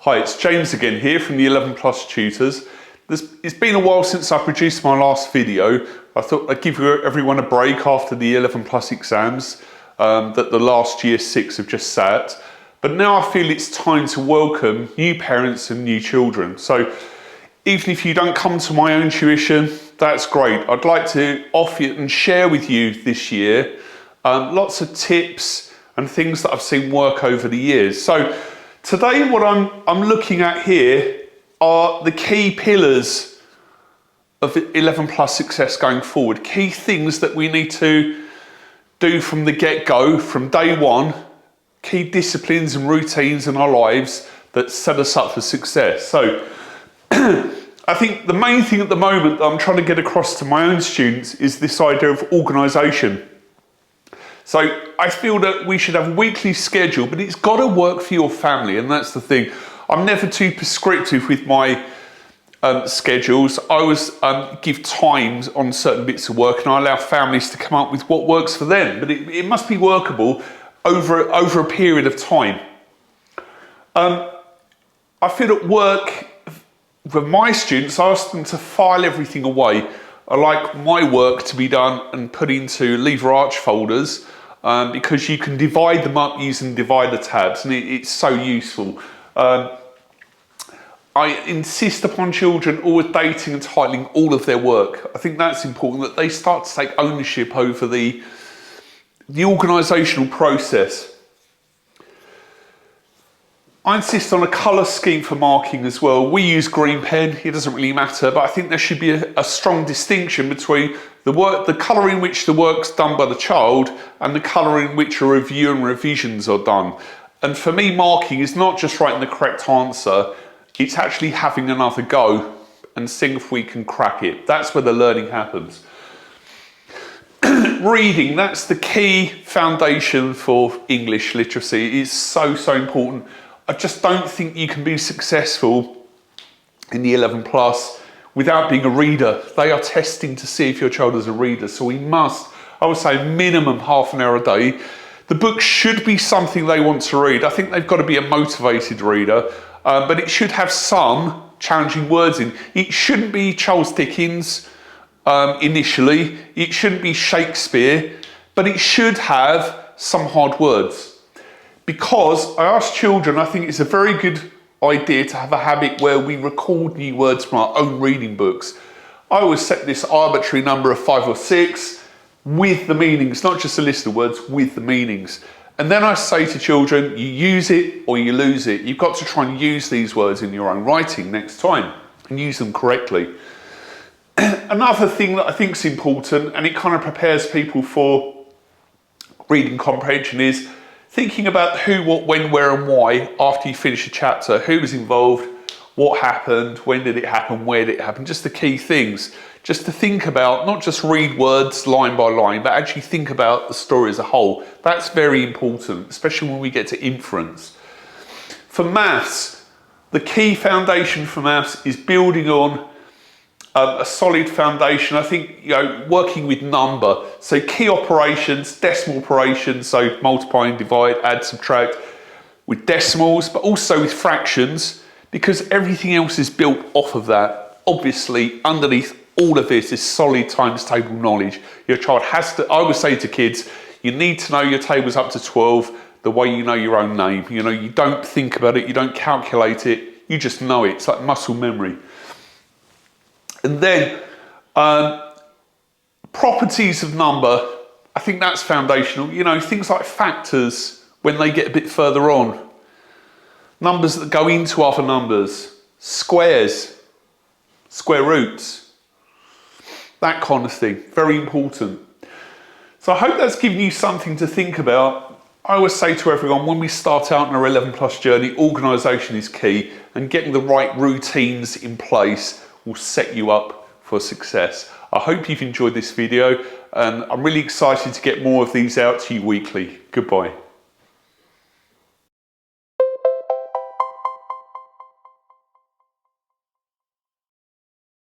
Hi, it's James again here from the 11 Plus Tutors. It's been a while since I produced my last video. I thought I'd give everyone a break after the 11 Plus exams that the last year 6 have just sat. But now I feel it's time to welcome new parents and new children. So even if you don't come to my own tuition, that's great. I'd like to offer and share with you this year lots of tips and things that I've seen work over the years. So today what I'm looking at here are the key pillars of 11 Plus success going forward. Key things that we need to do from the get-go, from day one, key disciplines and routines in our lives that set us up for success. So I think the main thing at the moment that I'm trying to get across to my own students is this idea of organisation. So I feel that we should have a weekly schedule, but it's got to work for your family, and that's the thing. I'm never too prescriptive with my schedules. I always give times on certain bits of work, and I allow families to come up with what works for them, but it must be workable over a period of time. I feel at work, with my students, I ask them to file everything away. I like my work to be done and put into lever arch folders because you can divide them up using divider tabs, and it's so useful. I insist upon children always dating and titling all of their work. I think that's important, that they start to take ownership over the organisational process. I insist on a colour scheme for marking as well. We use green pen, it doesn't really matter, but I think there should be a strong distinction between the colour in which the work's done by the child and the colour in which a review and revisions are done. And for me, marking is not just writing the correct answer, it's actually having another go and seeing if we can crack it. That's where the learning happens. Reading, that's the key foundation for English literacy. It is so important. I just don't think you can be successful in the 11 Plus without being a reader. They are testing to see if your child is a reader, so we must, I would say, minimum half an hour a day. The book should be something they want to read. I think they've got to be a motivated reader, but it should have some challenging words in. It shouldn't be Charles Dickens initially, it shouldn't be Shakespeare, but it should have some hard words. Because I ask children, I think it's a very good idea to have a habit where we record new words from our own reading books. I always set this arbitrary number of 5 or 6 with the meanings, not just a list of words, with the meanings. And then I say to children, you use it or you lose it. You've got to try and use these words in your own writing next time and use them correctly. Another thing that I think is important, and it kind of prepares people for reading comprehension, is thinking about who, what, when, where and why after you finish a chapter. Who was involved, what happened, when did it happen, where did it happen, just the key things. Just to think about, not just read words line by line, but actually think about the story as a whole. That's very important, especially when we get to inference. For maths, the key foundation for maths is building on a solid foundation. I think, working with number, so key operations, decimal operations, so multiply, divide, add, subtract, with decimals, but also with fractions, because everything else is built off of that. Obviously, underneath all of this is solid times table knowledge. Your child has to, I would say to kids, you need to know your tables up to 12 the way you know your own name. You don't think about it, you don't calculate it, you just know it. It's like muscle memory. And then properties of number, I think that's foundational. Things like factors when they get a bit further on. Numbers that go into other numbers. Squares, square roots, that kind of thing. Very important. So I hope that's given you something to think about. I always say to everyone, when we start out on our 11 Plus journey, organisation is key, and getting the right routines in place will set you up for success. I hope you've enjoyed this video, and I'm really excited to get more of these out to you weekly. Goodbye.